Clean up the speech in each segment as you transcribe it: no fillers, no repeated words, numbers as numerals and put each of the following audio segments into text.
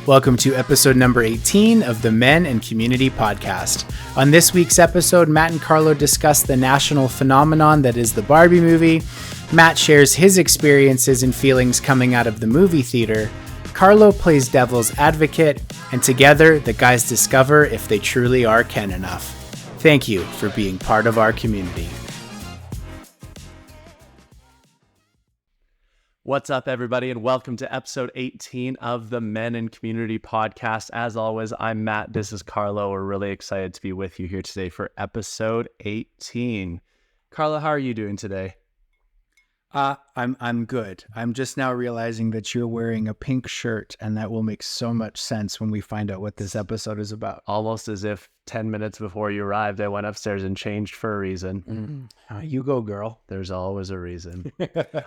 Welcome to episode number 18 of the Men and Community Podcast. On this week's episode, Matt and Carlo discuss the national phenomenon that is the Barbie movie. Matt shares his experiences and feelings coming out of the movie theater. Carlo plays devil's advocate, and together the guys discover if they truly are Ken enough. Thank you for being part of our community. What's up, everybody, and welcome to episode 18 of the Men and Community Podcast. As always, I'm Matt. This is Carlo. We're really excited to be with you here today for episode 18. Carlo, how are you doing today? I'm good. I'm just now realizing that you're wearing a pink shirt, and that will make so much sense when we find out what this episode is about. Almost as if 10 minutes before you arrived, I went upstairs and changed for a reason. You go, girl. There's always a reason.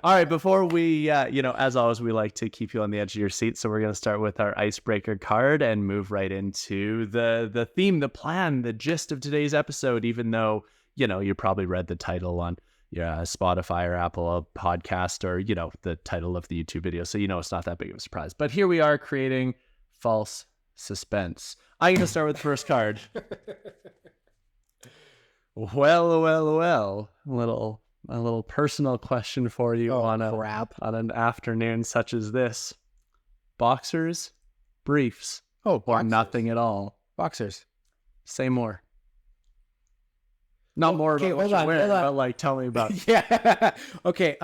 All right, before we, as always, we like to keep you on the edge of your seat. So we're going to start with our icebreaker card and move right into the theme, the plan, the gist of today's episode, even though, you probably read the title on Spotify or Apple podcast or, the title of the YouTube video. So, it's not that big of a surprise. But here we are creating false suspense. I'm going to start with the first card. Well. A little personal question for you on an afternoon such as this. Boxers, briefs, or nothing at all? Boxers. Say more. Not more about what you're wearing, but tell me about it. Yeah. Okay.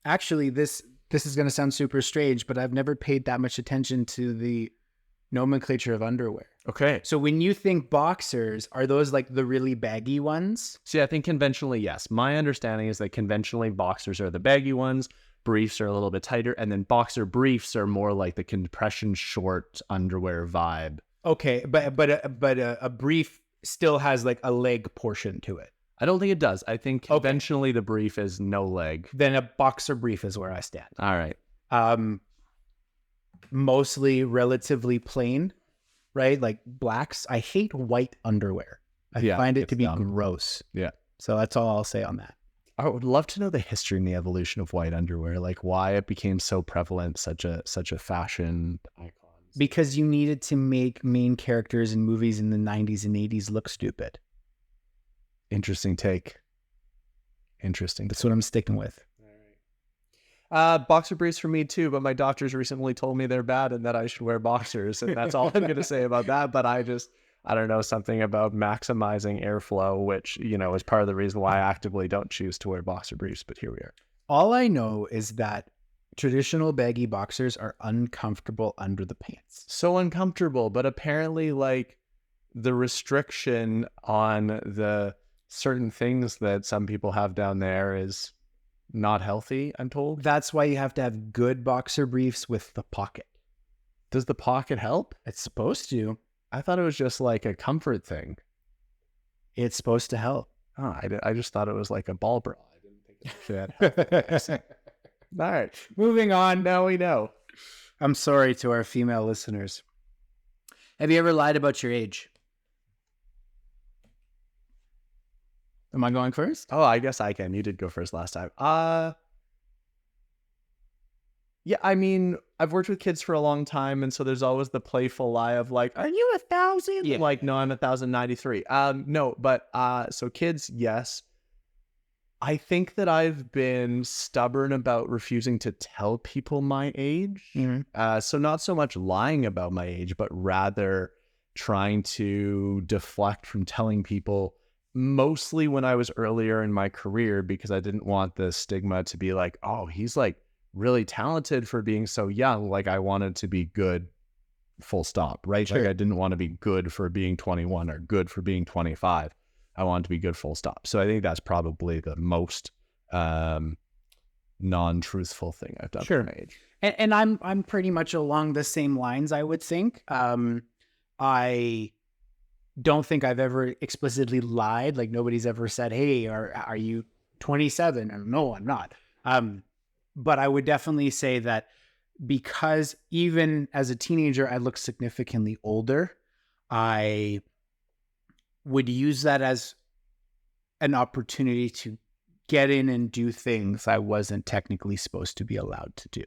Actually, this is going to sound super strange, but I've never paid that much attention to the nomenclature of underwear. Okay. So when you think boxers, are those like the really baggy ones? See, I think conventionally, yes. My understanding is that conventionally boxers are the baggy ones, briefs are a little bit tighter, and then boxer briefs are more like the compression short underwear vibe. Okay, but a brief still has like a leg portion to it. I don't think it does. I think conventionally the brief is no leg. Then a boxer brief is where I stand. All right. Mostly relatively plain, right? Like blacks. I hate white underwear. I find it to be gross. Yeah. So that's all I'll say on that. I would love to know the history and the evolution of white underwear, like why it became so prevalent, such a fashion icon. Because you needed to make main characters in movies in the 90s and 80s look stupid. Interesting take. That's what I'm sticking with. Boxer briefs for me too, but my doctors recently told me they're bad and that I should wear boxers, and that's all I'm going to say about that. But I don't know, something about maximizing airflow, which, is part of the reason why I actively don't choose to wear boxer briefs, but here we are. All I know is that traditional baggy boxers are uncomfortable under the pants. So uncomfortable, but apparently the restriction on the certain things that some people have down there is not healthy, I'm told. That's why you have to have good boxer briefs with the pocket. Does the pocket help? It's supposed to. I thought it was just like a comfort thing. It's supposed to help. Oh, I just thought it was like a ball bra. I didn't think that. All right, moving on. Now we know. I'm sorry to our female listeners. Have you ever lied about your age? Am I going first? Oh, I guess I can. You did go first last time. Yeah, I mean, I've worked with kids for a long time, and so there's always the playful lie of like, "Are you 1,000?" Yeah. No, I'm 1,093. No, but so kids, yes. I think that I've been stubborn about refusing to tell people my age. Mm-hmm. So not so much lying about my age, but rather trying to deflect from telling people, mostly when I was earlier in my career, because I didn't want the stigma to be like, oh, he's like really talented for being so young. Like I wanted to be good, full stop, right? Sure. Like I didn't want to be good for being 21 or good for being 25. I wanted to be good, full stop. So I think that's probably the most non-truthful thing I've done for my age. And I'm pretty much along the same lines, I would think. I don't think I've ever explicitly lied. Like nobody's ever said, "Hey, are you 27?" And no, I'm not. But I would definitely say that because even as a teenager, I looked significantly older. I would use that as an opportunity to get in and do things I wasn't technically supposed to be allowed to do.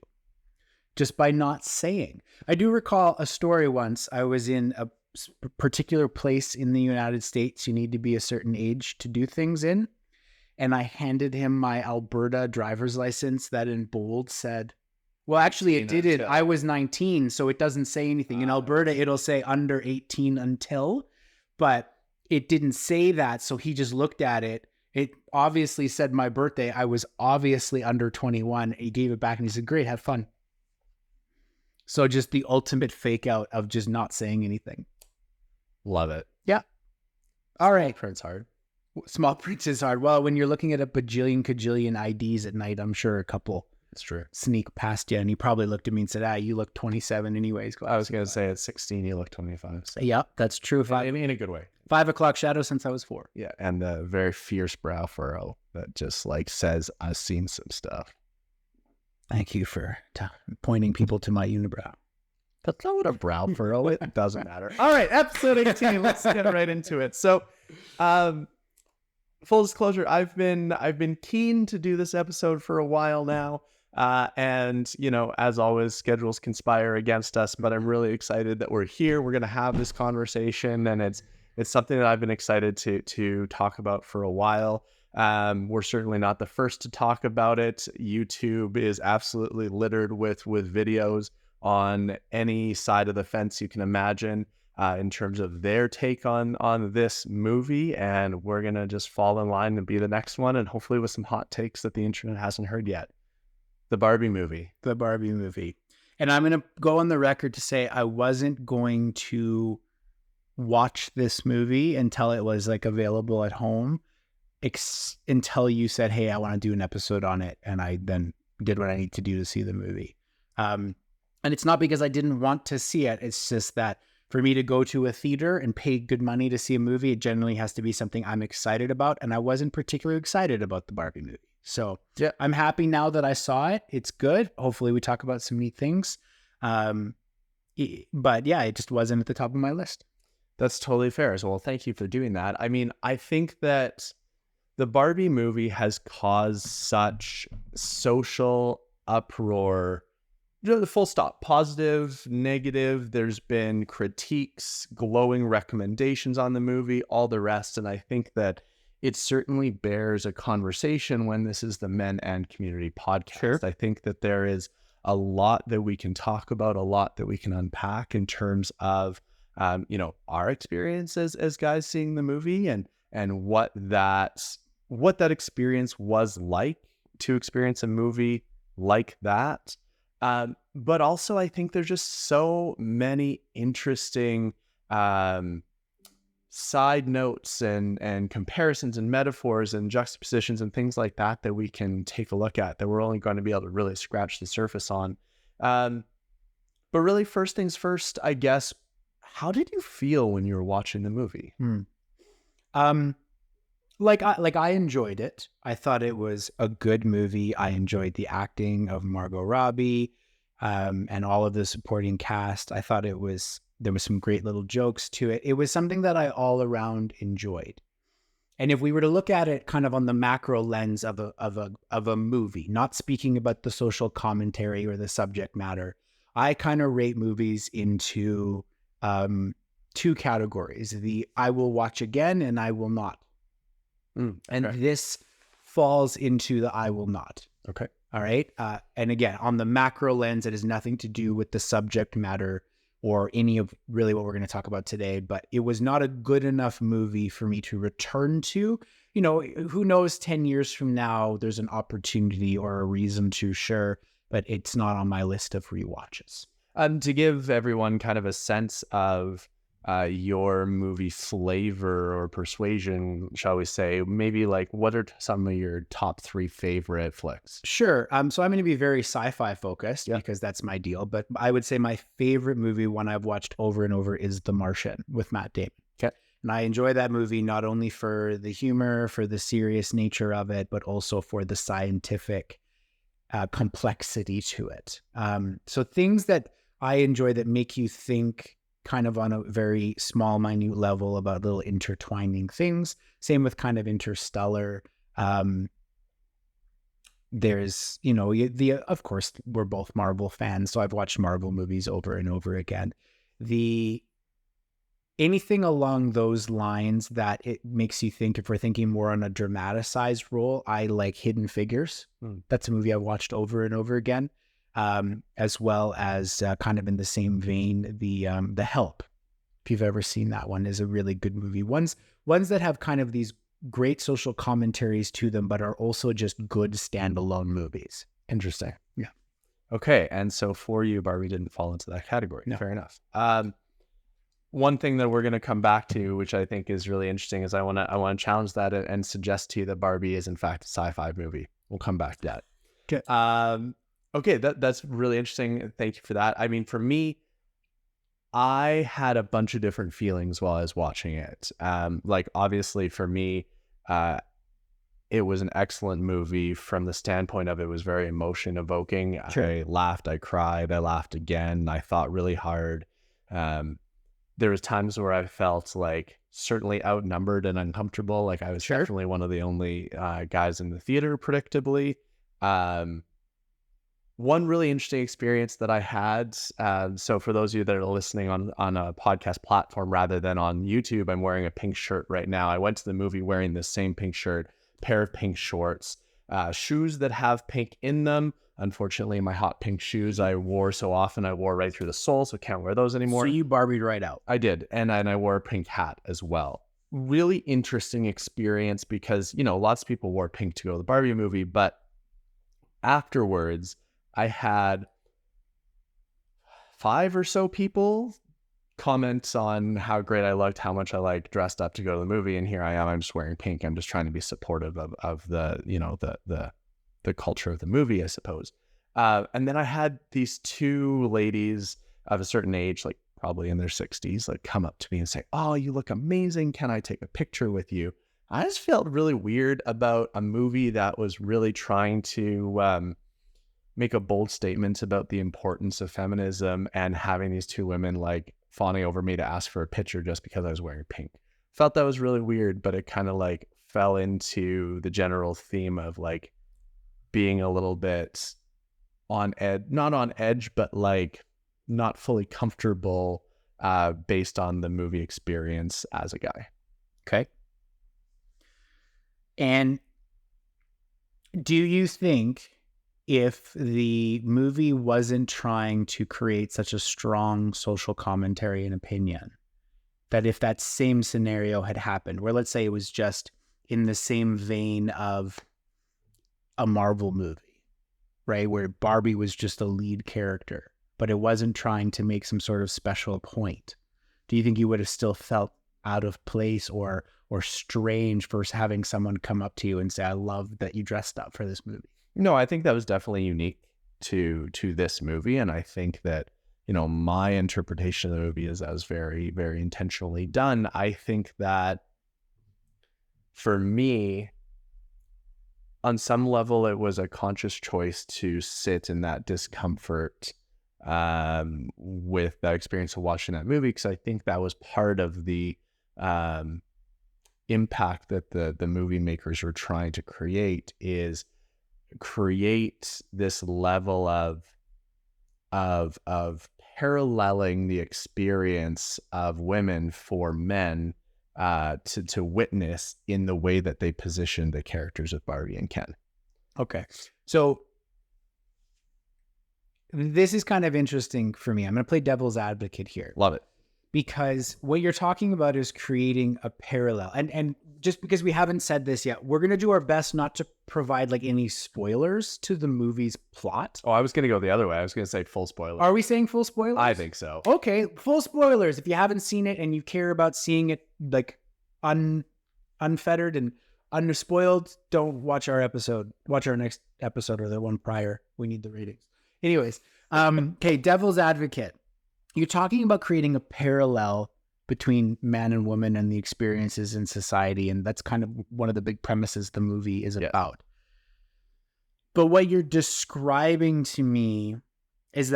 just by not saying. I do recall a story once. I was in a particular place in the United States you need to be a certain age to do things in. And I handed him my Alberta driver's license that in bold said, well, actually it didn't. I was 19, so it doesn't say anything. In Alberta, it'll say under 18 until, but it didn't say that. So he just looked at it. It obviously said my birthday. I was obviously under 21. He gave it back and he said, great, have fun. So just the ultimate fake out of just not saying anything. Love it. Yeah. All right. Print's hard. Small print is hard. Well, when you're looking at a kajillion IDs at night, I'm sure a couple It's true. sneak past you, and he probably looked at me and said, you look 27 anyways. I was going to say at 16, you look 25. So. Yeah, that's true. In a good way. 5 o'clock shadow since I was 4. Yeah, and the very fierce brow furrow that just like says, I've seen some stuff. Thank you for pointing people to my unibrow. That's not what a brow furrow is. It doesn't matter. All right, episode 18. Let's get right into it. So, full disclosure, I've been keen to do this episode for a while now. And, as always, schedules conspire against us, but I'm really excited that we're here. We're going to have this conversation, and it's something that I've been excited to talk about for a while. We're certainly not the first to talk about it. YouTube is absolutely littered with videos on any side of the fence you can imagine, in terms of their take on this movie. And we're going to just fall in line and be the next one, and hopefully with some hot takes that the internet hasn't heard yet. The Barbie movie. The Barbie movie. And I'm going to go on the record to say I wasn't going to watch this movie until it was like available at home, until you said, hey, I want to do an episode on it. And I then did what I need to do to see the movie. And it's not because I didn't want to see it. It's just that for me to go to a theater and pay good money to see a movie, it generally has to be something I'm excited about. And I wasn't particularly excited about the Barbie movie. So yeah, I'm happy now that I saw it. It's good. Hopefully we talk about some neat things. But yeah, it just wasn't at the top of my list. That's totally fair. So, well, thank you for doing that. I mean, I think that the Barbie movie has caused such social uproar. Full stop. Positive, negative. There's been critiques, glowing recommendations on the movie, all the rest. And I think that it certainly bears a conversation when this is the Men and Community podcast. Sure. I think that there is a lot that we can talk about, a lot that we can unpack in terms of, our experiences as guys seeing the movie, and what that experience was like to experience a movie like that. But also I think there's just so many interesting side notes and comparisons and metaphors and juxtapositions and things like that we can take a look at, that we're only going to be able to really scratch the surface on. But really, first things first, I guess, how did you feel when you were watching the movie? I enjoyed it. I thought it was a good movie. I enjoyed the acting of Margot Robbie, and all of the supporting cast. I thought there was some great little jokes to it. It was something that I all around enjoyed. And if we were to look at it kind of on the macro lens of a movie, not speaking about the social commentary or the subject matter, I kind of rate movies into 2 categories: the I will watch again and I will not. And this falls into the I will not. Okay. All right. And again, on the macro lens, it has nothing to do with the subject matter or any of really what we're going to talk about today, but it was not a good enough movie for me to return to. Who knows, 10 years from now, there's an opportunity or a reason to, sure, but it's not on my list of rewatches. To give everyone kind of a sense of your movie flavor or persuasion, shall we say, maybe like what are some of your top 3 favorite flicks? Sure. So I'm going to be very sci-fi focused because that's my deal. But I would say my favorite movie, one I've watched over and over, is The Martian with Matt Damon. Okay. And I enjoy that movie not only for the humor, for the serious nature of it, but also for the scientific complexity to it. So things that I enjoy that make you think kind of on a very small, minute level about little intertwining things. Same with kind of Interstellar. there's, of course, we're both Marvel fans, so I've watched Marvel movies over and over again. Anything along those lines that it makes you think, if we're thinking more on a dramatized role, I like Hidden Figures. That's a movie I watched over and over again, as well as kind of in the same vein, the Help. If you've ever seen that one, is a really good movie. Ones that have kind of these great social commentaries to them, but are also just good standalone movies. Interesting. Yeah. Okay, and so for you, Barbie didn't fall into that category. No. Fair enough. One thing that we're going to come back to, which I think is really interesting, is I want to challenge that and suggest to you that Barbie is in fact a sci-fi movie. We'll come back to that. Okay. Okay, that's really interesting. Thank you for that. I mean, for me, I had a bunch of different feelings while I was watching it. Like obviously for me, it was an excellent movie from the standpoint of it was very emotion evoking. Sure. I laughed, I cried, I laughed again. I thought really hard. There was times where I felt like certainly outnumbered and uncomfortable. Like I was definitely one of the only guys in the theater, predictably. One really interesting experience that I had. So for those of you that are listening on a podcast platform rather than on YouTube, I'm wearing a pink shirt right now. I went to the movie wearing the same pink shirt, pair of pink shorts, shoes that have pink in them. Unfortunately, my hot pink shoes I wore so often, I wore right through the sole, so can't wear those anymore. So you Barbied right out. I did, and I wore a pink hat as well. Really interesting experience because, lots of people wore pink to go to the Barbie movie, but afterwards, I had 5 or so people comment on how great I looked, how much I like dressed up to go to the movie, and here I am. I'm just wearing pink. I'm just trying to be supportive of the culture of the movie, I suppose. And then I had these 2 ladies of a certain age, like probably in their 60s, like come up to me and say, "Oh, you look amazing. Can I take a picture with you?" I just felt really weird about a movie that was really trying to make a bold statement about the importance of feminism and having these 2 women like fawning over me to ask for a picture just because I was wearing pink. Felt that was really weird, but it kind of like fell into the general theme of like being a little bit on edge, not on edge, but like not fully comfortable based on the movie experience as a guy. Okay. And do you think if the movie wasn't trying to create such a strong social commentary and opinion, that if that same scenario had happened, where let's say it was just in the same vein of a Marvel movie, right, where Barbie was just a lead character, but it wasn't trying to make some sort of special point, do you think you would have still felt out of place or strange for having someone come up to you and say, "I love that you dressed up for this movie"? No, I think that was definitely unique to this movie, and I think that my interpretation of the movie is that was very, very intentionally done. I think that for me, on some level, it was a conscious choice to sit in that discomfort with that experience of watching that movie, because I think that was part of the impact that the movie makers were trying to create, is create this level of paralleling the experience of women for men to witness in the way that they position the characters of Barbie and Ken. Okay. So this is kind of interesting for me. I'm going to play devil's advocate here. Love it. Because what you're talking about is creating a parallel. And just because we haven't said this yet, we're going to do our best not to provide like any spoilers to the movie's plot. Oh, I was going to go the other way. I was going to say full spoiler. Are we saying full spoilers? I think so. Okay, full spoilers. If you haven't seen it and you care about seeing it like unfettered and unspoiled, don't watch our episode. Watch our next episode or the one prior. We need the ratings. Anyways, okay, devil's advocate. You're talking about creating a parallel between man and woman and the experiences in society, and that's kind of one of the big premises the movie is about. But what you're describing to me is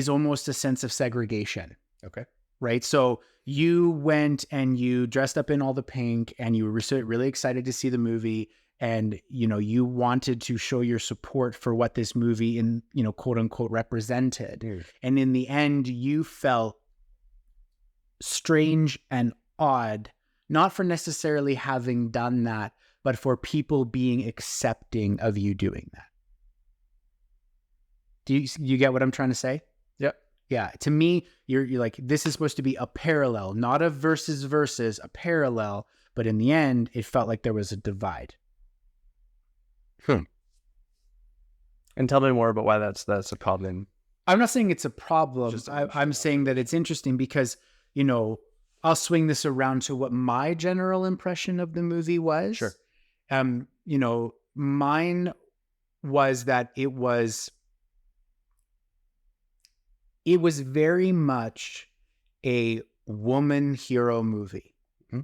almost a sense of segregation. Okay. Right? So you went and you dressed up in all the pink and you were really excited to see the movie, and you wanted to show your support for what this movie in quote unquote represented. And in the end you felt strange and odd, not for necessarily having done that, but for people being accepting of you doing that. Do you get what I'm trying to say? Yep. Yeah. To me, you're like, this is supposed to be a parallel, not a versus, a parallel. But in the end, it felt like there was a divide. And tell me more about why that's a problem. I'm not saying it's a problem. I'm saying that it's interesting because, I'll swing this around to what my general impression of the movie was. Sure. Mine was that it was very much a woman hero movie,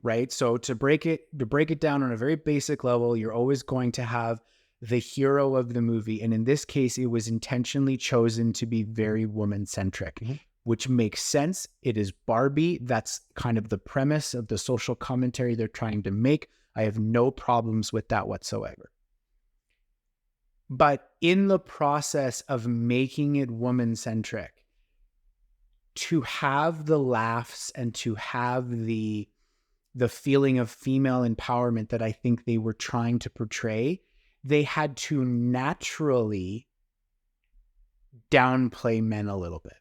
right? So to break it down on a very basic level, you're always going to have the hero of the movie. And in this case, it was intentionally chosen to be very woman-centric, which makes sense. It is Barbie. That's kind of the premise of the social commentary they're trying to make. I have no problems with that whatsoever. But in the process of making it woman-centric, to have the laughs and to have the feeling of female empowerment that I think they were trying to portray, they had to naturally downplay men a little bit,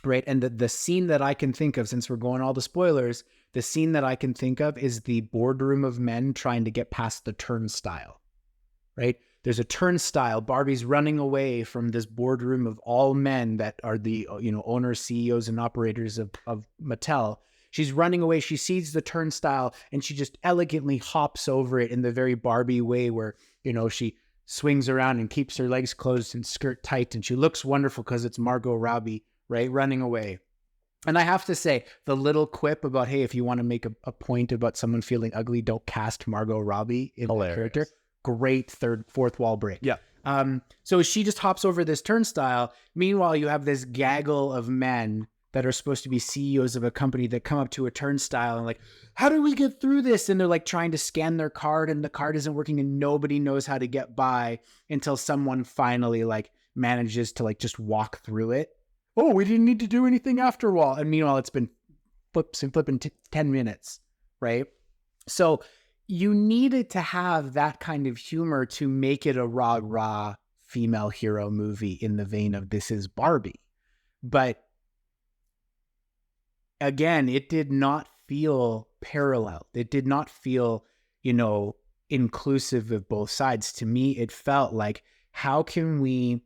right? And the scene that I can think of, since we're going all the spoilers, the scene that I can think of is the boardroom of men trying to get past the turnstile, right? There's a turnstile. Barbie's running away from this boardroom of all men that are the owners, CEOs, and operators of Mattel. She's running away. She sees the turnstile and she just elegantly hops over it in the very Barbie way where, she swings around and keeps her legs closed and skirt tight. And she looks wonderful because it's Margot Robbie, right? Running away. And I have to say, the little quip about, hey, if you want to make a point about someone feeling ugly, don't cast Margot Robbie in the character. Great fourth wall break. Yeah. So she just hops over this turnstile. Meanwhile, you have this gaggle of men that are supposed to be CEOs of a company that come up to a turnstile and like, how do we get through this? And they're like trying to scan their card and the card isn't working and nobody knows how to get by until someone finally like manages to like just walk through it. Oh, we didn't need to do anything after all. And meanwhile, it's been flipping 10 minutes, right? So you needed to have that kind of humor to make it a raw female hero movie in the vein of This Is Barbie. But again, it did not feel parallel. It did not feel, inclusive of both sides. To me, it felt like, how can we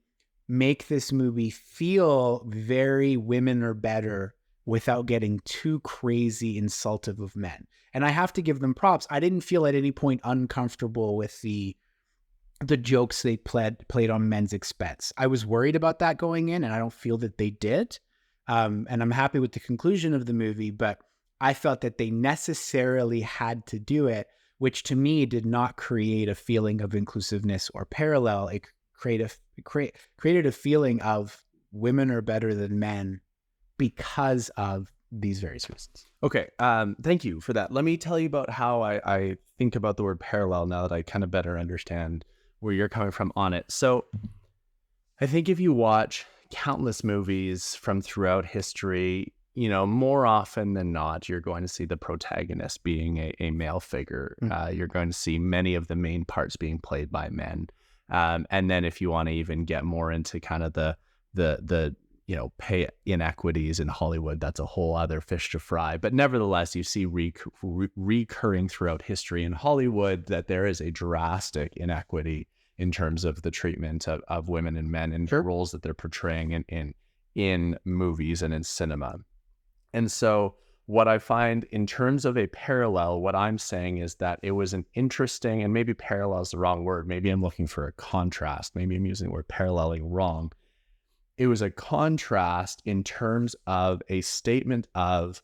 make this movie feel very women are better without getting too crazy insultive of men? And I have to give them props. I didn't feel at any point uncomfortable with the jokes they played on men's expense. I was worried about that going in, and I don't feel that they did. And I'm happy with the conclusion of the movie, but I felt that they necessarily had to do it, which to me did not create a feeling of inclusiveness or parallel. It created a feeling of women are better than men because of these various reasons. Okay. Thank you for that. Let me tell you about how I think about the word parallel now that I kind of better understand where you're coming from on it. So I think if you watch countless movies from throughout history, more often than not, you're going to see the protagonist being a male figure. You're going to see many of the main parts being played by men. And then if you want to even get more into kind of the pay inequities in Hollywood, that's a whole other fish to fry. But nevertheless, you see recurring throughout history in Hollywood that there is a drastic inequity in terms of the treatment of women and men in roles that they're portraying in movies and in cinema. And so what I find in terms of a parallel, what I'm saying is that it was an interesting, and maybe parallel is the wrong word. Maybe I'm looking for a contrast. Maybe I'm using the word paralleling wrong. It was a contrast in terms of a statement of,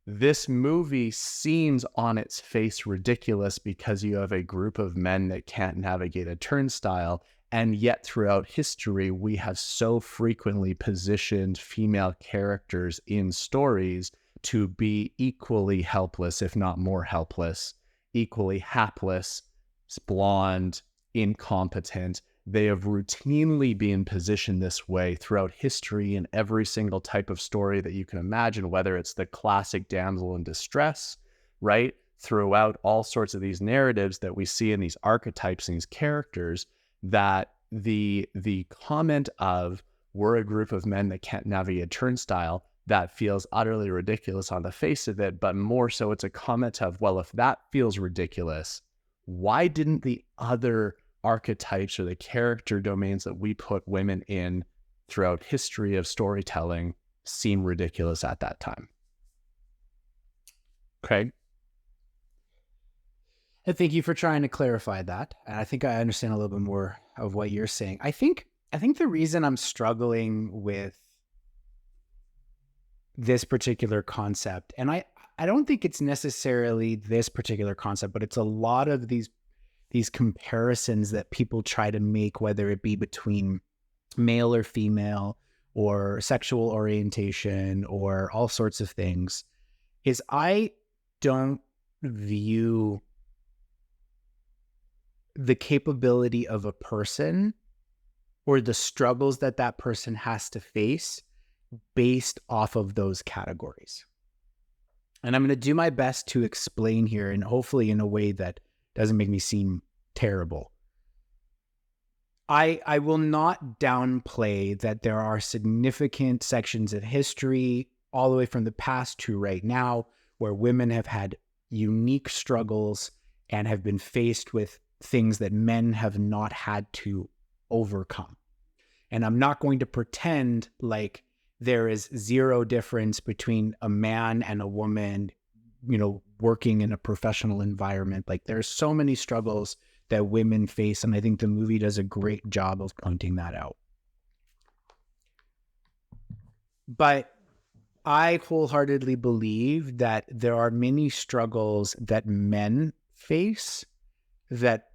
this movie seems on its face ridiculous because you have a group of men that can't navigate a turnstile, and yet throughout history, we have so frequently positioned female characters in stories to be equally helpless, if not more helpless, equally hapless, blonde, incompetent. They have routinely been positioned this way throughout history in every single type of story that you can imagine, whether it's the classic damsel in distress, right? Throughout all sorts of these narratives that we see in these archetypes and these characters, that the comment of we're a group of men that can't navigate a turnstile, that feels utterly ridiculous on the face of it, but more so it's a comment of, well, if that feels ridiculous, why didn't the other archetypes or the character domains that we put women in throughout history of storytelling seem ridiculous at that time? Okay. And thank you for trying to clarify that. And I think I understand a little bit more of what you're saying. I think the reason I'm struggling with this particular concept, and I don't think it's necessarily this particular concept, but it's a lot of these comparisons that people try to make, whether it be between male or female or sexual orientation or all sorts of things, is I don't view the capability of a person or the struggles that that person has to face based off of those categories. And I'm going to do my best to explain here, and hopefully in a way that doesn't make me seem terrible. I will not downplay that there are significant sections of history, all the way from the past to right now, where women have had unique struggles and have been faced with things that men have not had to overcome. And I'm not going to pretend like there is zero difference between a man and a woman, working in a professional environment. Like, there's so many struggles that women face, and I think the movie does a great job of pointing that out. But I wholeheartedly believe that there are many struggles that men face that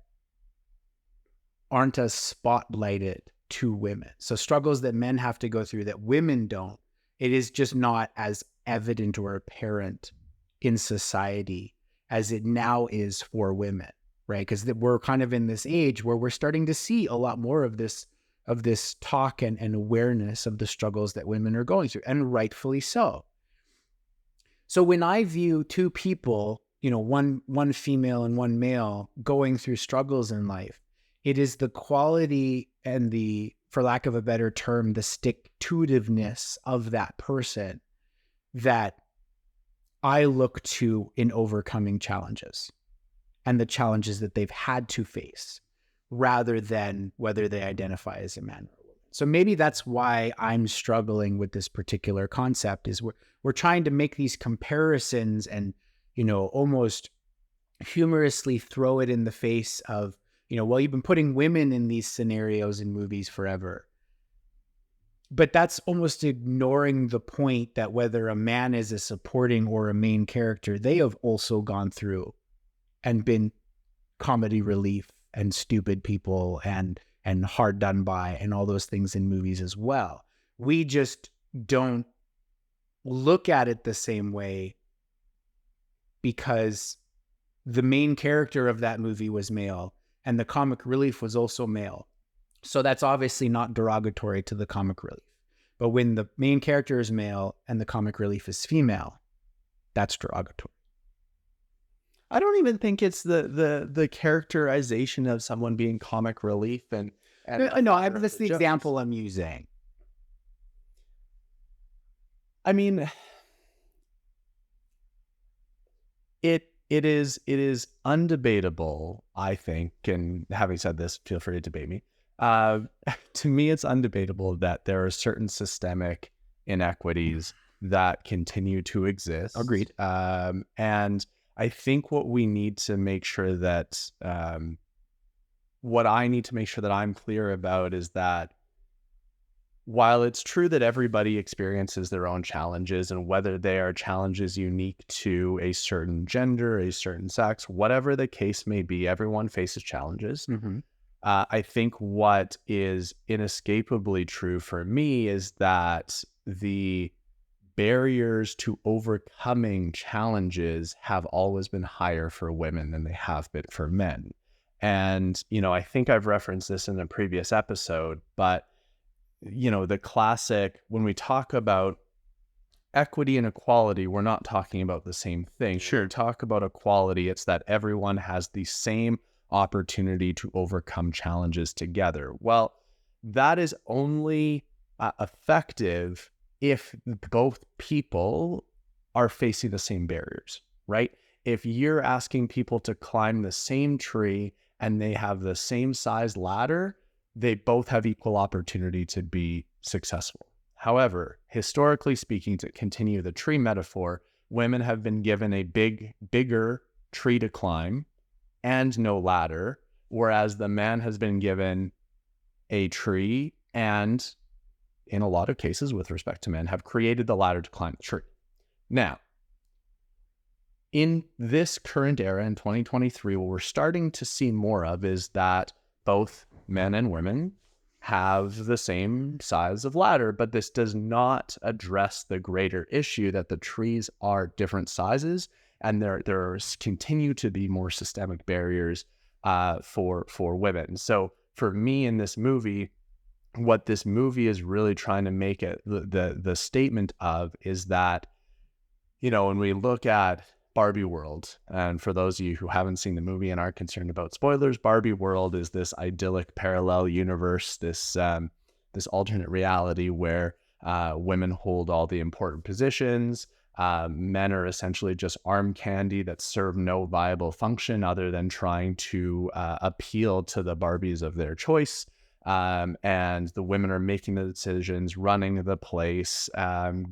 aren't as spotlighted to women. So struggles that men have to go through that women don't. It is just not as evident or apparent in society as it now is for women, right? Because we're kind of in this age where we're starting to see a lot more of this talk and awareness of the struggles that women are going through, and rightfully so. So when I view two people, one female and one male, going through struggles in life, it is the quality and the, for lack of a better term, the stick-to-itiveness of that person that I look to in overcoming challenges and the challenges that they've had to face, rather than whether they identify as a man or a woman. So maybe that's why I'm struggling with this particular concept, is we're trying to make these comparisons and, almost humorously throw it in the face of, well, you've been putting women in these scenarios in movies forever. But that's almost ignoring the point that whether a man is a supporting or a main character, they have also gone through and been comedy relief and stupid people and hard done by and all those things in movies as well. We just don't look at it the same way because the main character of that movie was male and the comic relief was also male. So that's obviously not derogatory to the comic relief. But when the main character is male and the comic relief is female, that's derogatory. I don't even think it's the characterization of someone being comic relief and no, that's the example I'm using. I mean, it is undebatable, I think, and having said this, feel free to debate me. To me, it's undebatable that there are certain systemic inequities that continue to exist. Agreed. And I think what we need to make sure that, what I need to make sure that I'm clear about is that while it's true that everybody experiences their own challenges, and whether they are challenges unique to a certain gender, a certain sex, whatever the case may be, everyone faces challenges. Mm-hmm. I think what is inescapably true for me is that the barriers to overcoming challenges have always been higher for women than they have been for men. And, I think I've referenced this in a previous episode, but, the classic, when we talk about equity and equality, we're not talking about the same thing. Sure, talk about equality, it's that everyone has the same opportunity to overcome challenges together. Well, that is only effective if both people are facing the same barriers, right? If you're asking people to climb the same tree and they have the same size ladder, they both have equal opportunity to be successful. However, historically speaking, to continue the tree metaphor, women have been given a bigger tree to climb and no ladder, whereas the man has been given a tree and, in a lot of cases with respect to men, have created the ladder to climb the tree. Now, in this current era in 2023, what we're starting to see more of is that both men and women have the same size of ladder, but this does not address the greater issue that the trees are different sizes, and there continue to be more systemic barriers for women. So for me in this movie, what this movie is really trying to make it the statement of is that, when we look at Barbie world, and for those of you who haven't seen the movie and aren't concerned about spoilers, Barbie world is this idyllic parallel universe, this alternate reality where women hold all the important positions. Men are essentially just arm candy that serve no viable function other than trying to appeal to the Barbies of their choice. And the women are making the decisions, running the place,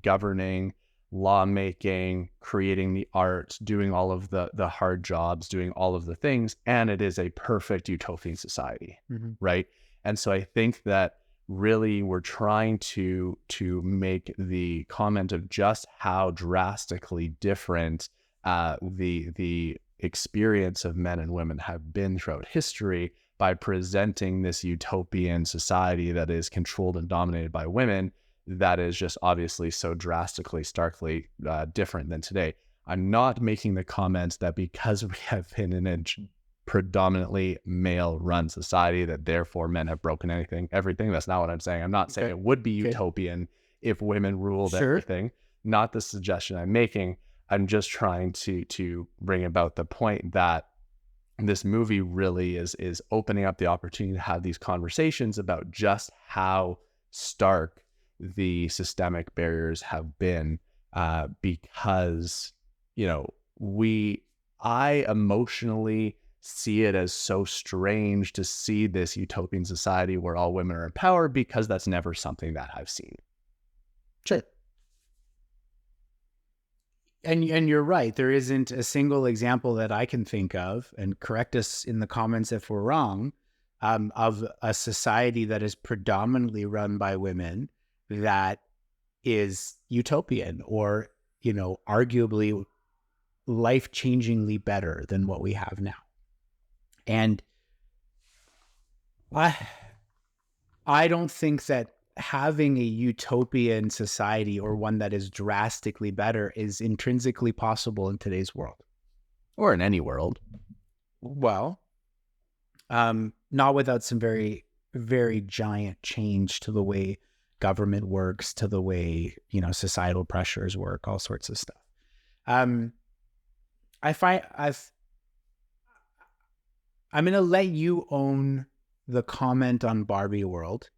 governing, lawmaking, creating the art, doing all of the hard jobs, doing all of the things. And it is a perfect utopian society, right? And so I think that really we're trying to make the comment of just how drastically different the experience of men and women have been throughout history by presenting this utopian society that is controlled and dominated by women, that is just obviously so drastically, starkly different than today. I'm not making the comments that because we have been in a predominantly male-run society that therefore men have broken everything. That's not what I'm saying. I'm not saying it would be utopian if women ruled everything. Not the suggestion I'm making. I'm just trying to bring about the point that this movie really is opening up the opportunity to have these conversations about just how stark the systemic barriers have been, because, I emotionally see it as so strange to see this utopian society where all women are empowered, because that's never something that I've seen. Sure. And you're right. There isn't a single example that I can think of, and correct us in the comments if we're wrong, of a society that is predominantly run by women that is utopian or, arguably life-changingly better than what we have now. And I don't think that having a utopian society or one that is drastically better is intrinsically possible in today's world. Or in any world. Well, not without some very, very giant change to the way government works, to the way, societal pressures work, all sorts of stuff. I'm going to let you own the comment on Barbie world,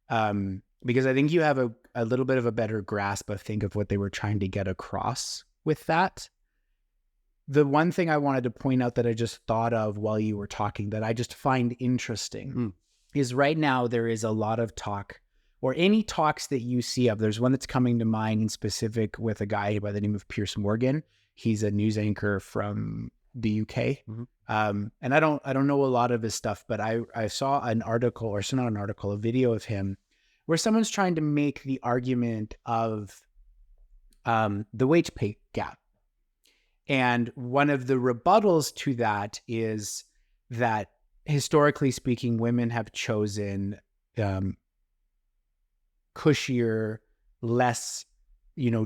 because I think you have a little bit of a better grasp, I think, of what they were trying to get across with that. The one thing I wanted to point out that I just thought of while you were talking that I just find interesting is right now there is a lot of talk, or any talks that you see of. There's one that's coming to mind in specific with a guy by the name of Piers Morgan. He's a news anchor from the UK. And I don't know a lot of his stuff, but I saw an article, or so not an article, a video of him where someone's trying to make the argument of the wage pay gap. And one of the rebuttals to that is that historically speaking, women have chosen cushier, less,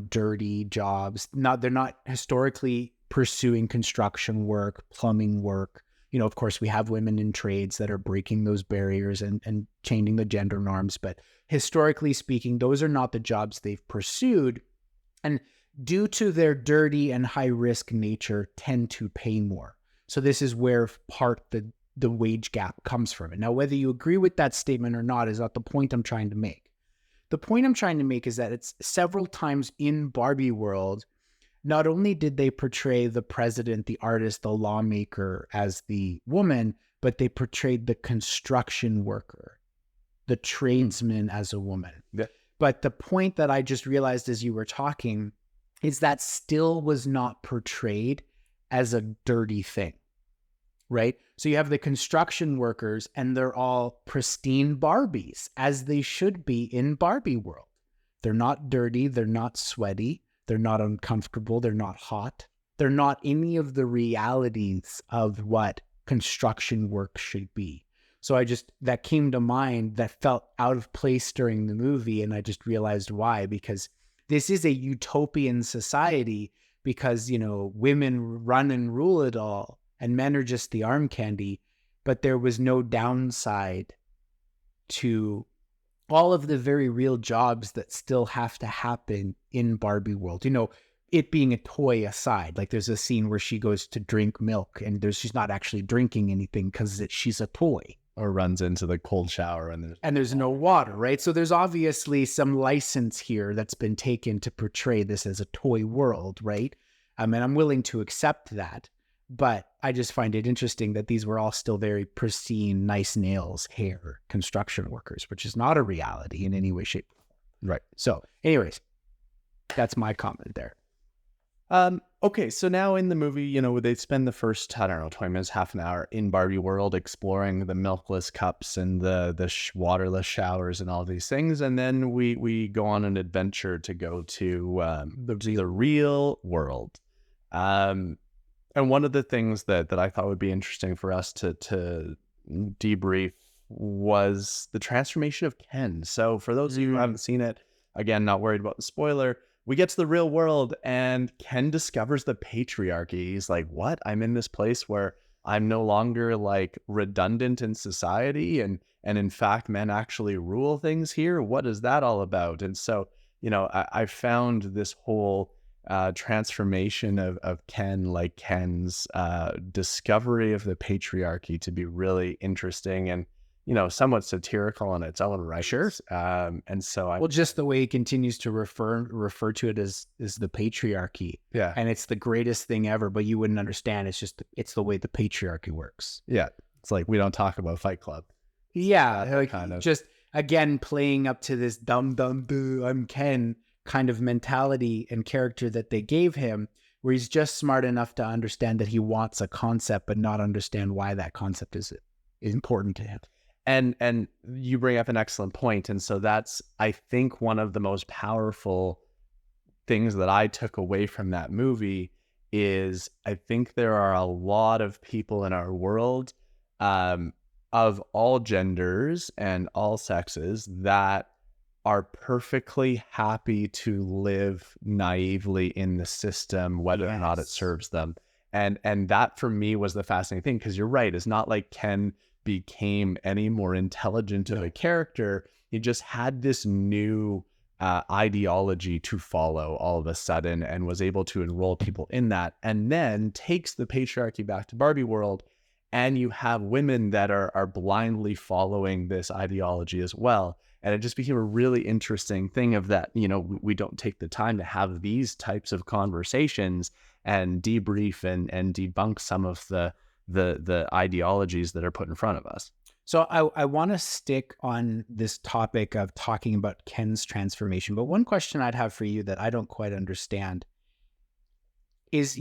dirty jobs. They're not historically pursuing construction work, plumbing work, of course, we have women in trades that are breaking those barriers and changing the gender norms. But historically speaking, those are not the jobs they've pursued. And due to their dirty and high risk nature, tend to pay more. So this is where the wage gap comes from. And now, whether you agree with that statement or not is not the point I'm trying to make. The point I'm trying to make is that it's several times in Barbie world, not only did they portray the president, the artist, the lawmaker as the woman, but they portrayed the construction worker, the tradesman as a woman. Yeah. But the point that I just realized as you were talking is that still was not portrayed as a dirty thing, right? So you have the construction workers and they're all pristine Barbies, as they should be in Barbie world. They're not dirty. They're not sweaty. They're not uncomfortable. They're not hot. They're not any of the realities of what construction work should be. So that came to mind, that felt out of place during the movie. And I just realized why, because this is a utopian society, because, women run and rule it all and men are just the arm candy, but there was no downside to all of the very real jobs that still have to happen in Barbie world. It being a toy aside, like there's a scene where she goes to drink milk and she's not actually drinking anything because she's a toy. Or runs into the cold shower and there's no water, right? So there's obviously some license here that's been taken to portray this as a toy world, right? And I'm willing to accept that. But I just find it interesting that these were all still very pristine, nice nails, hair, construction workers, which is not a reality in any way, shape, or form. right. So anyways, that's my comment there. Okay, so now in the movie, they spend the first, 20 minutes, half an hour in Barbie world exploring the milkless cups and the waterless showers and all these things. And then we go on an adventure to go to the real world. And one of the things that I thought would be interesting for us to debrief was the transformation of Ken. So for those of you who haven't seen it, again, not worried about the spoiler, we get to the real world and Ken discovers the patriarchy. He's like, what? I'm in this place where I'm no longer like redundant in society. And in fact, men actually rule things here. What is that all about? And so, I found this whole transformation of Ken, like Ken's discovery of the patriarchy, to be really interesting and somewhat satirical in its own right. Sure. And so just the way he continues to refer to it as the patriarchy. Yeah. And it's the greatest thing ever, but you wouldn't understand. It's the way the patriarchy works. Yeah. It's like, we don't talk about Fight Club. Yeah. Like kind of. Just again, playing up to this dumb, I'm Ken kind of mentality and character that they gave him, where he's just smart enough to understand that he wants a concept, but not understand why that concept is important to him. And you bring up an excellent point. And so that's, I think, one of the most powerful things that I took away from that movie is I think there are a lot of people in our world of all genders and all sexes that are perfectly happy to live naively in the system, whether or not it serves them. And that for me was the fascinating thing, because you're right. It's not like Ken became any more intelligent of a character. He just had this new ideology to follow all of a sudden and was able to enroll people in that, and then takes the patriarchy back to Barbie world. And you have women that are blindly following this ideology as well. And it just became a really interesting thing of that, we don't take the time to have these types of conversations and debrief and debunk some of the ideologies that are put in front of us. So I want to stick on this topic of talking about Ken's transformation. But one question I'd have for you that I don't quite understand is,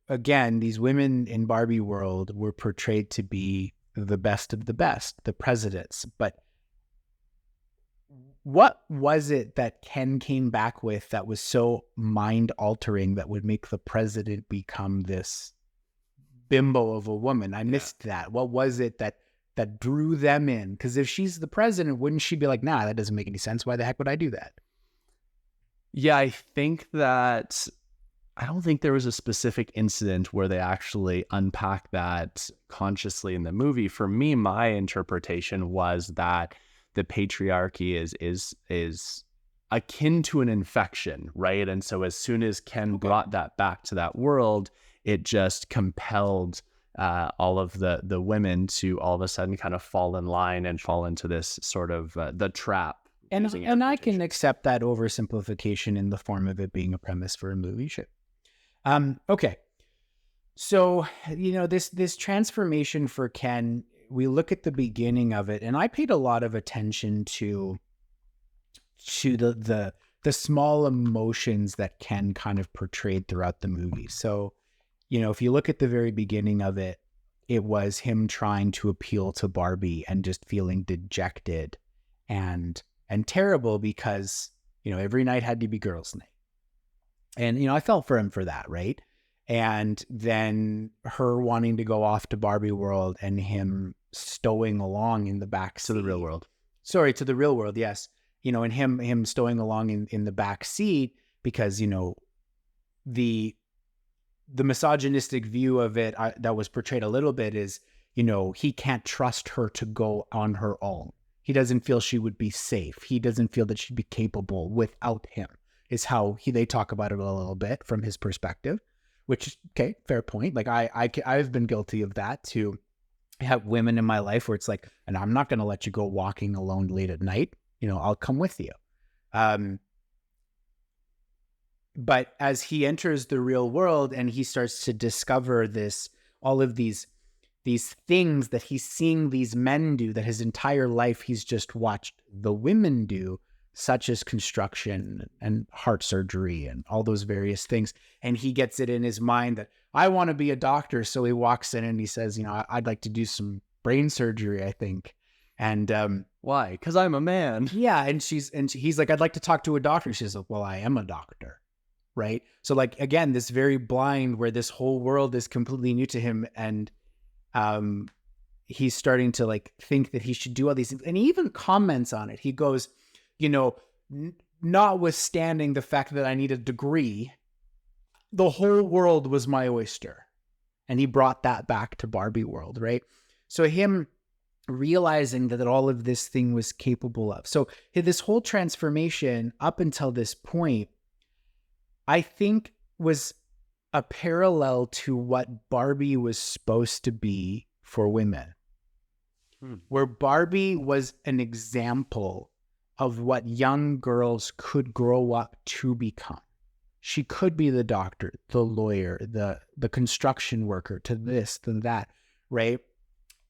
again, these women in Barbie world were portrayed to be the best of the best, the presidents. But what was it that Ken came back with that was so mind altering that would make the president become this bimbo of a woman? I missed that. What was it that drew them in? Because if she's the president, wouldn't she be like, nah, that doesn't make any sense. Why the heck would I do that? Yeah, I think that I don't think there was a specific incident where they actually unpack that consciously in the movie. For me, my interpretation was that the patriarchy is akin to an infection, right? And so as soon as Ken brought that back to that world, it just compelled all of the women to all of a sudden kind of fall in line and fall into this sort of the trap. And I can accept that oversimplification in the form of it being a premise for a movie. Sure. Okay. So, this transformation for Ken, we look at the beginning of it, and I paid a lot of attention to the small emotions that Ken kind of portrayed throughout the movie. So, if you look at the very beginning of it, it was him trying to appeal to Barbie and just feeling dejected and terrible because, every night had to be girls' night. And, I felt for him for that, right? And then her wanting to go off to Barbie World and him stowing along in the back seat. To the real world. Sorry, to the real world, yes. And him stowing along in the back seat because, the misogynistic view of it that was portrayed a little bit is, he can't trust her to go on her own. He doesn't feel she would be safe. He doesn't feel that she'd be capable without him, is how they talk about it a little bit from his perspective, which, okay, fair point. Like I've been guilty of that too. I have women in my life where it's like, and I'm not going to let you go walking alone late at night. I'll come with you. But as he enters the real world and he starts to discover all of these things that he's seeing these men do that his entire life he's just watched the women do, such as construction and heart surgery and all those various things. And he gets it in his mind that I want to be a doctor. So he walks in and he says, I'd like to do some brain surgery, I think. And why? Because I'm a man. Yeah. And he's like, I'd like to talk to a doctor. She's like, well, I am a doctor. Right. So like, again, this very blind where this whole world is completely new to him. And he's starting to like think that he should do all these things. And he even comments on it. He goes, notwithstanding the fact that I need a degree, the whole world was my oyster. And he brought that back to Barbie World, right? So him realizing that all of this thing was capable of. So this whole transformation up until this point, I think was a parallel to what Barbie was supposed to be for women. Where Barbie was an example of what young girls could grow up to become. She could be the doctor, the lawyer, the construction worker, to this, to that, right?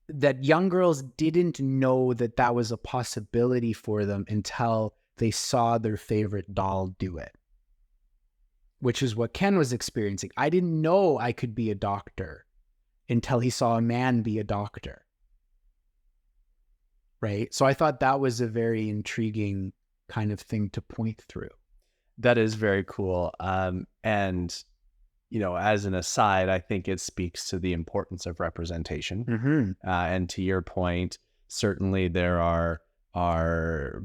That young girls didn't know that was a possibility for them until they saw their favorite doll do it, which is what Ken was experiencing. I didn't know I could be a doctor until he saw a man be a doctor. Right. So I thought that was a very intriguing kind of thing to point through. That is very cool. And, as an aside, I think it speaks to the importance of representation. Mm-hmm. And to your point, certainly there are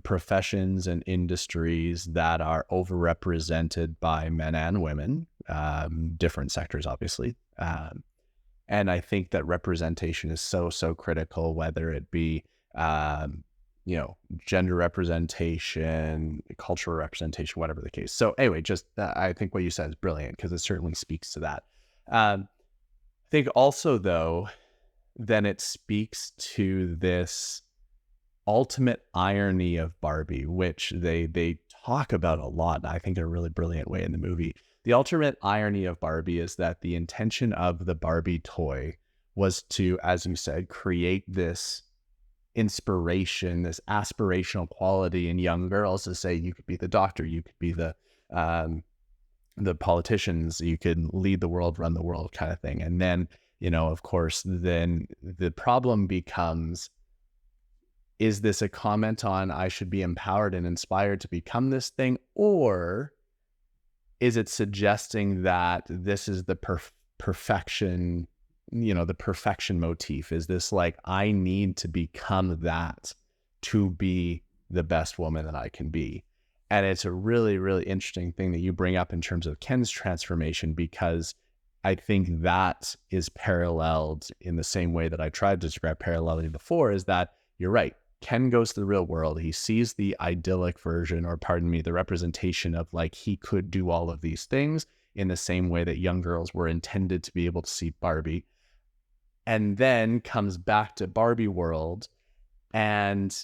professions and industries that are overrepresented by men and women, different sectors, obviously. And I think that representation is so critical, whether it be gender representation, cultural representation, whatever the case. So anyway, just I think what you said is brilliant because it certainly speaks to that. I think also, though, then it speaks to this ultimate irony of Barbie, which they talk about a lot, I think in a really brilliant way in the movie. The ultimate irony of Barbie is that the intention of the Barbie toy was to, as you said, create this inspiration, this aspirational quality in young girls to say, you could be the doctor, you could be the politicians, you could lead the world, run the world kind of thing. And then, of course, then the problem becomes, is this a comment on I should be empowered and inspired to become this thing? Or is it suggesting that this is the perfection, the perfection motif? Is this like, I need to become that to be the best woman that I can be? And it's a really, really interesting thing that you bring up in terms of Ken's transformation, because I think that is paralleled in the same way that I tried to describe paralleling before, is that you're right. Ken goes to the real world. He sees the idyllic version, or pardon me, the representation of like he could do all of these things in the same way that young girls were intended to be able to see Barbie. And then comes back to Barbie world and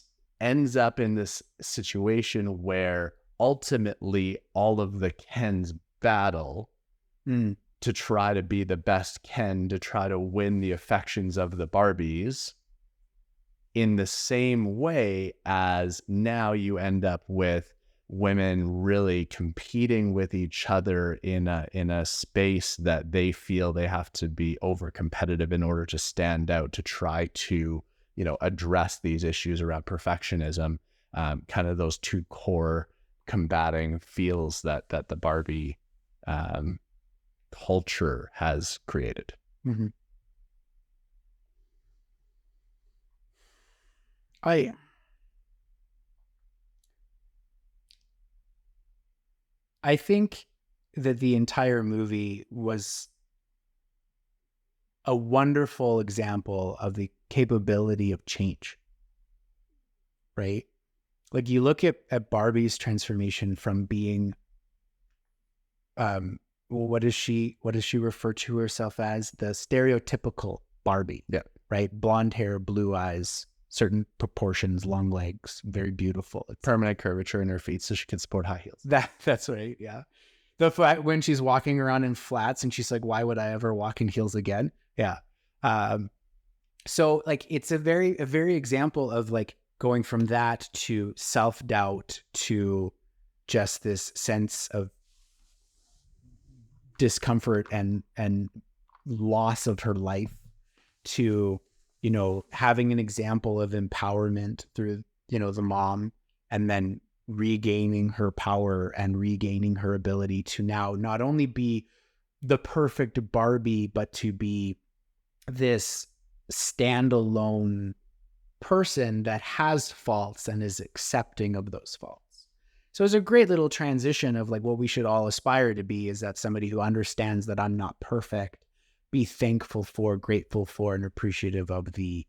ends up in this situation where ultimately all of the Kens battle to try to be the best Ken, to try to win the affections of the Barbies, in the same way as now you end up with women really competing with each other in a space that they feel they have to be over competitive in order to stand out, to try to, you know, address these issues around perfectionism, kind of those two core combating feels that the Barbie culture has created. Mm-hmm. I think that the entire movie was a wonderful example of the capability of change, right? Like you look at Barbie's transformation from being, what does she refer to herself as? The stereotypical Barbie, Yeah. right? Blonde hair, blue eyes, certain proportions, long legs, very beautiful. It's Permanent curvature in her feet so she can support high heels. that's right, yeah. The fact when she's walking around in flats and she's like, why would I ever walk in heels again? Yeah. So like it's a very example of like going from that to self-doubt to just this sense of discomfort and loss of her life, to, you know, having an example of empowerment through, you know, the mom, and then regaining her power and regaining her ability to now not only be the perfect Barbie, but to be this standalone person that has faults and is accepting of those faults. So it's a great little transition of like what we should all aspire to be, is that somebody who understands that I'm not perfect, be thankful for, grateful for, and appreciative of the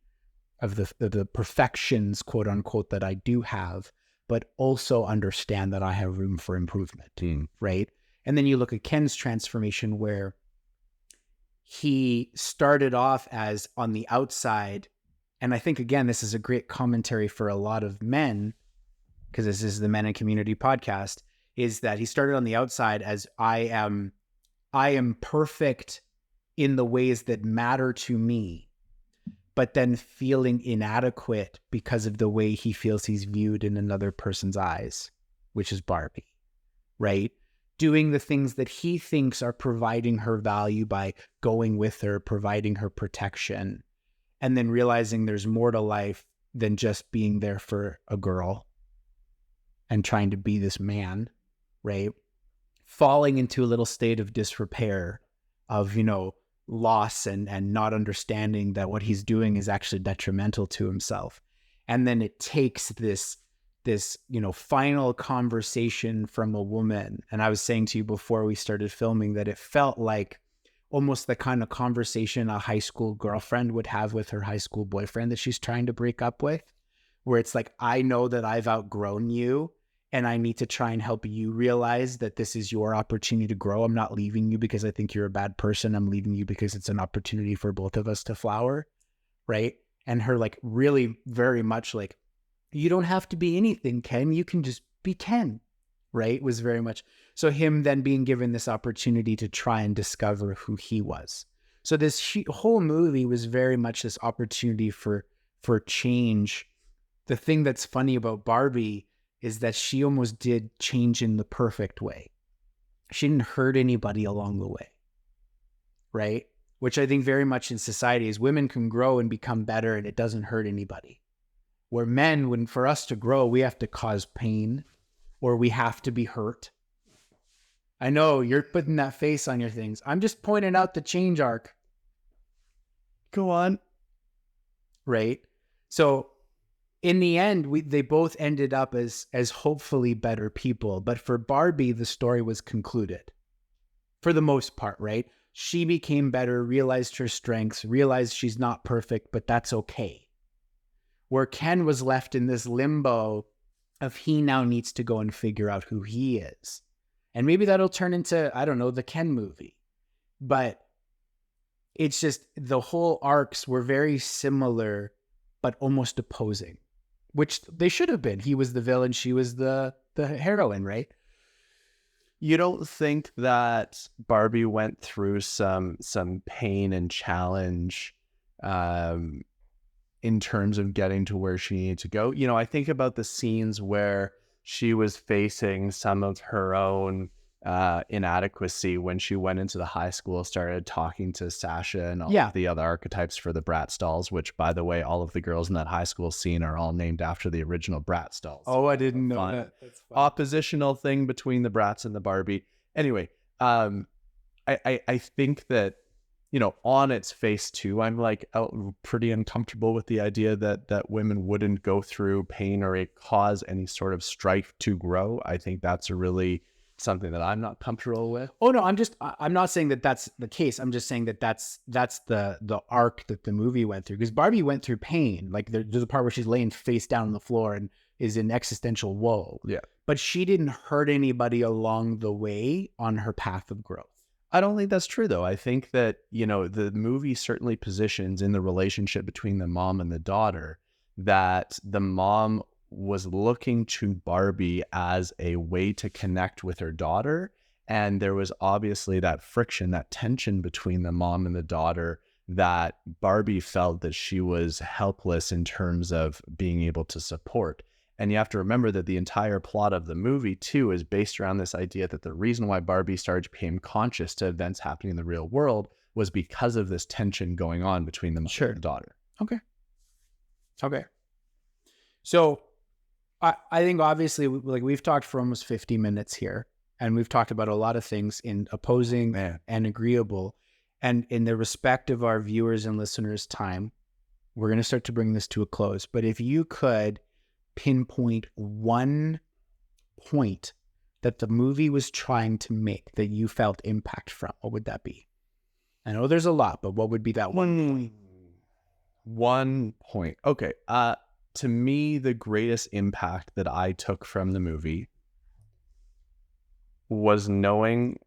perfections, quote unquote, that I do have, but also understand that I have room for improvement, right? And then you look at Ken's transformation, where he started off as on the outside, and I think, again, this is a great commentary for a lot of men, because this is the Men in Community podcast, is that he started on the outside as I am perfect in the ways that matter to me, but then feeling inadequate because of the way he feels he's viewed in another person's eyes, which is Barbie, right? Doing the things that he thinks are providing her value by going with her, providing her protection, and then realizing there's more to life than just being there for a girl and trying to be this man, right? Falling into a little state of disrepair, of, you know, loss and not understanding that what he's doing is actually detrimental to himself. And then it takes this, you know, final conversation from a woman. And I was saying to you before we started filming that it felt like almost the kind of conversation a high school girlfriend would have with her high school boyfriend that she's trying to break up with, where it's like, I know that I've outgrown you, and I need to try and help you realize that this is your opportunity to grow. I'm not leaving you because I think you're a bad person. I'm leaving you because it's an opportunity for both of us to flower, right? And her like really very much like, you don't have to be anything, Ken. You can just be Ken, right? Was very much so him then being given this opportunity to try and discover who he was. So this whole movie was very much this opportunity for change. The thing that's funny about Barbie is that she almost did change in the perfect way. She didn't hurt anybody along the way, right? Which I think very much in society is women can grow and become better and it doesn't hurt anybody. Where men, when for us to grow, we have to cause pain or we have to be hurt. I know you're putting that face on your things. I'm just pointing out the change arc. Go on. Right? So in the end, they both ended up as hopefully better people. But for Barbie, the story was concluded for the most part, right? She became better, realized her strengths, realized she's not perfect, but that's okay. Where Ken was left in this limbo of he now needs to go and figure out who he is. And maybe that'll turn into, I don't know, the Ken movie. But it's just the whole arcs were very similar, but almost opposing, which they should have been. He was the villain, she was the heroine, right? You don't think that Barbie went through some pain and challenge in terms of getting to where she needed to go? You know, I think about the scenes where she was facing some of her own inadequacy when she went into the high school, started talking to Sasha and all of the other archetypes for the Bratz dolls, which, by the way, all of the girls in that high school scene are all named after the original Bratz dolls. Oh, I didn't know that. That's fun. Oppositional thing between the Bratz and the Barbie. Anyway, I think that, you know, on its face too, I'm like pretty uncomfortable with the idea that women wouldn't go through pain or it cause any sort of strife to grow. I think that's a really something that I'm not comfortable with. Oh no, I'm not saying that that's the case. I'm just saying that that's the arc that the movie went through, because Barbie went through pain. Like there's a part where she's laying face down on the floor and is in existential woe. Yeah. But she didn't hurt anybody along the way on her path of growth. I don't think that's true, though. I think that, you know, the movie certainly positions in the relationship between the mom and the daughter that the mom was looking to Barbie as a way to connect with her daughter. And there was obviously that friction, that tension between the mom and the daughter, that Barbie felt that she was helpless in terms of being able to support. And you have to remember that the entire plot of the movie, too, is based around this idea that the reason why Barbie started to become conscious to events happening in the real world was because of this tension going on between the mother and the daughter. Okay. So I think obviously, like, we've talked for almost 50 minutes here, and we've talked about a lot of things in opposing and agreeable. And in the respect of our viewers and listeners' time, we're going to start to bring this to a close. But if you could pinpoint one point that the movie was trying to make that you felt impact from, what would that be? I know there's a lot, but what would be that one point? 1 point. Okay. To me, the greatest impact that I took from the movie was knowing,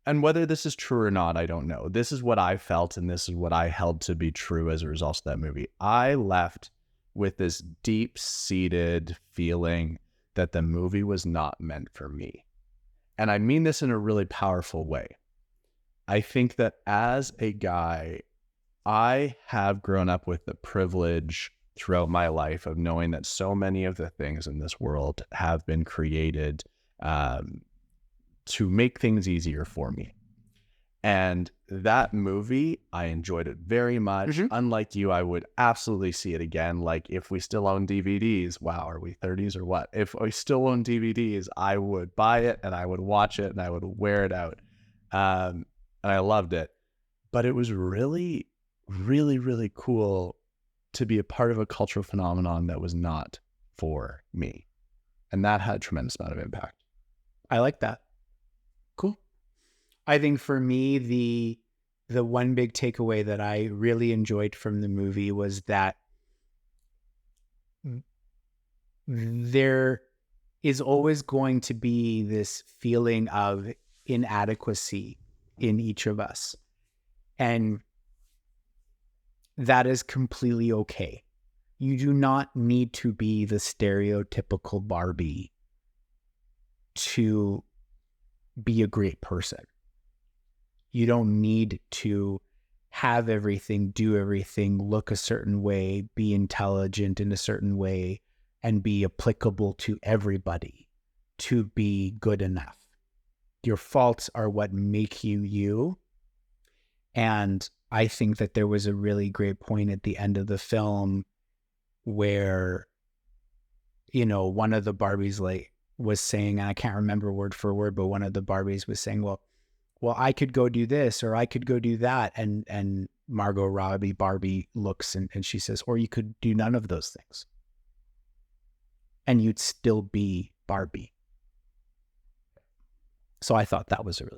and whether this is true or not, I don't know. This is what I felt, and this is what I held to be true as a result of that movie. I left with this deep-seated feeling that the movie was not meant for me. And I mean this in a really powerful way. I think that as a guy, I have grown up with the privilege throughout my life of knowing that so many of the things in this world have been created to make things easier for me. And that movie, I enjoyed it very much. Mm-hmm. Unlike you, I would absolutely see it again. Like, if we still own DVDs, wow, are we 30s or what? If we still own DVDs, I would buy it and I would watch it and I would wear it out. And I loved it. But it was really, really, really cool to be a part of a cultural phenomenon that was not for me. And that had a tremendous amount of impact. I like that. Cool. I think for me, the one big takeaway that I really enjoyed from the movie was that there is always going to be this feeling of inadequacy in each of us. And that is completely okay. You do not need to be the stereotypical Barbie to be a great person. You don't need to have everything, do everything, look a certain way, be intelligent in a certain way, and be applicable to everybody to be good enough. Your faults are what make you you. And I think that there was a really great point at the end of the film where, you know, one of the Barbies was saying, and I can't remember word for word, but one of the Barbies was saying, well, I could go do this or I could go do that. And Margot Robbie Barbie looks, and she says, or you could do none of those things and you'd still be Barbie. So I thought that was a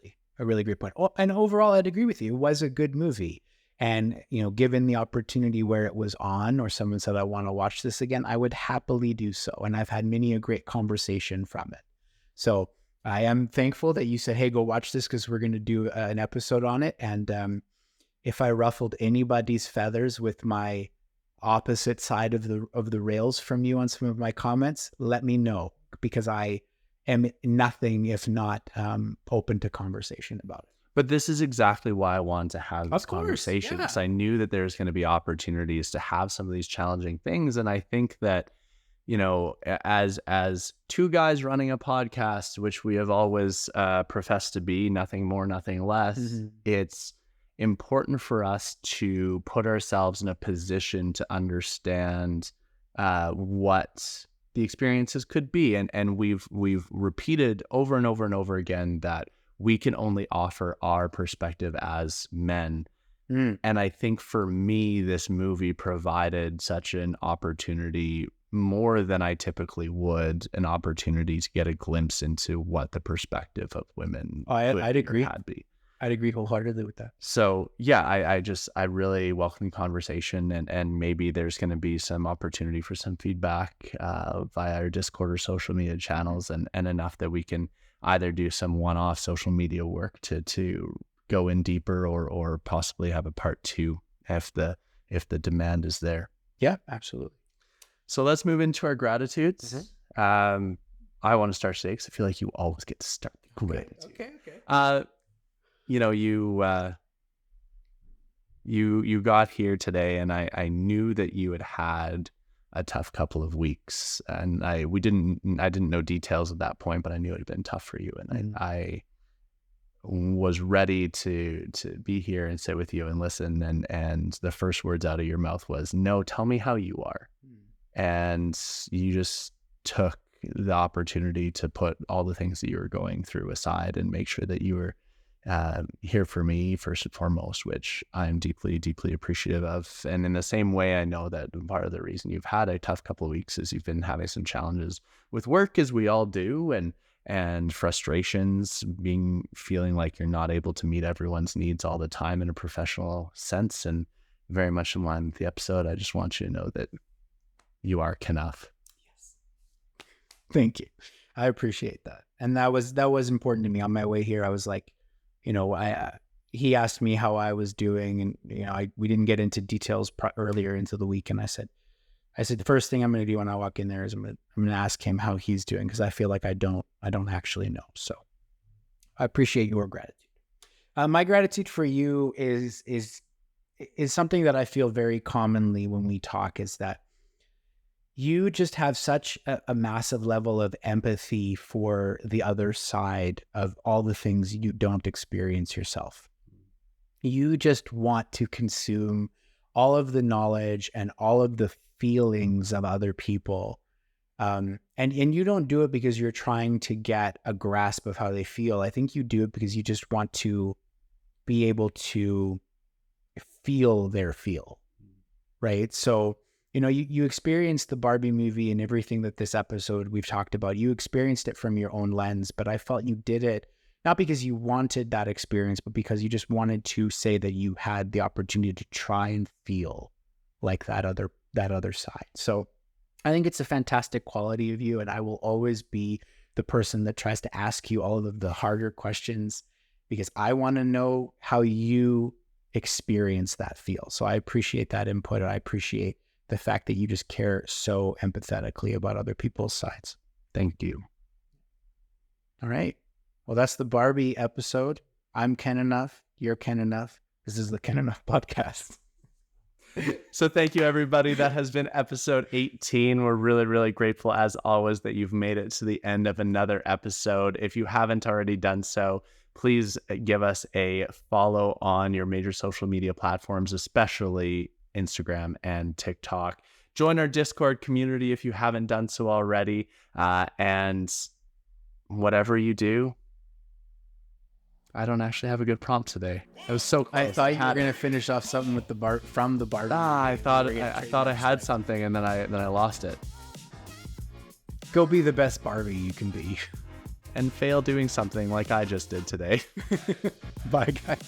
really great point. Oh, and overall, I'd agree with you. It was a good movie. And, given the opportunity where it was on, or someone said, I want to watch this again, I would happily do so. And I've had many a great conversation from it. So I am thankful that you said, hey, go watch this, because we're going to do an episode on it. And if I ruffled anybody's feathers with my opposite side of the rails from you on some of my comments, let me know, because I am nothing if not open to conversation about it. But this is exactly why I wanted to have this Of course, conversation, yeah. because I knew that there's going to be opportunities to have some of these challenging things. And I think that, as two guys running a podcast, which we have always professed to be, nothing more, nothing less, it's important for us to put ourselves in a position to understand what the experiences could be. And we've repeated over and over and over again that we can only offer our perspective as men. And I think for me, this movie provided such an opportunity, more than I typically would, an opportunity to get a glimpse into what the perspective of women I'd agree. had be. I'd agree wholeheartedly with that. So yeah, I really welcome the conversation, and maybe there's going to be some opportunity for some feedback via our Discord or social media channels, and enough that we can either do some one-off social media work to go in deeper, or possibly have a part 2 if the demand is there. Yeah, absolutely. So let's move into our gratitudes. I want to start today because I feel like you always get to start the gratitude. Okay. You got here today, and I knew that you had a tough couple of weeks, and I didn't know details at that point, but I knew it had been tough for you, and I was ready to be here and sit with you and listen, and the first words out of your mouth was, no, tell me how you are. And you just took the opportunity to put all the things that you were going through aside and make sure that you were here for me first and foremost, which I'm deeply, deeply appreciative of. And in the same way, I know that part of the reason you've had a tough couple of weeks is you've been having some challenges with work, as we all do, and frustrations, feeling like you're not able to meet everyone's needs all the time in a professional sense. And very much in line with the episode, I just want you to know that you are Knuff. Yes. Thank you. I appreciate that. And that was important to me. On my way here, I was like, he asked me how I was doing, and we didn't get into details earlier into the week, and I said the first thing I'm going to do when I walk in there is I'm going to ask him how he's doing, because I feel like I don't actually know. So I appreciate your gratitude. My gratitude for you is something that I feel very commonly when we talk, is that you just have such a massive level of empathy for the other side of all the things you don't experience yourself. You just want to consume all of the knowledge and all of the feelings of other people. And you don't do it because you're trying to get a grasp of how they feel. I think you do it because you just want to be able to feel their feel, right? So, you experienced the Barbie movie and everything that this episode we've talked about. You experienced it from your own lens, but I felt you did it not because you wanted that experience, but because you just wanted to say that you had the opportunity to try and feel like that other side. So I think it's a fantastic quality of you, and I will always be the person that tries to ask you all of the harder questions, because I want to know how you experience that feel. So I appreciate that input, and I appreciate the fact that you just care so empathetically about other people's sides. Thank you. All right. Well, that's the Barbie episode. I'm Ken Enough. You're Ken Enough. This is the Ken Enough podcast. So thank you, everybody. That has been episode 18. We're really, really grateful, as always, that you've made it to the end of another episode. If you haven't already done so, please give us a follow on your major social media platforms, especially Instagram and TikTok. Join our Discord community if you haven't done so already. And whatever you do, I don't actually have a good prompt today. I was so close. I thought you were gonna finish off something with the from the Barbie. I thought I had something, and then I lost it. Go be the best Barbie you can be. And fail doing something like I just did today. Bye, guys.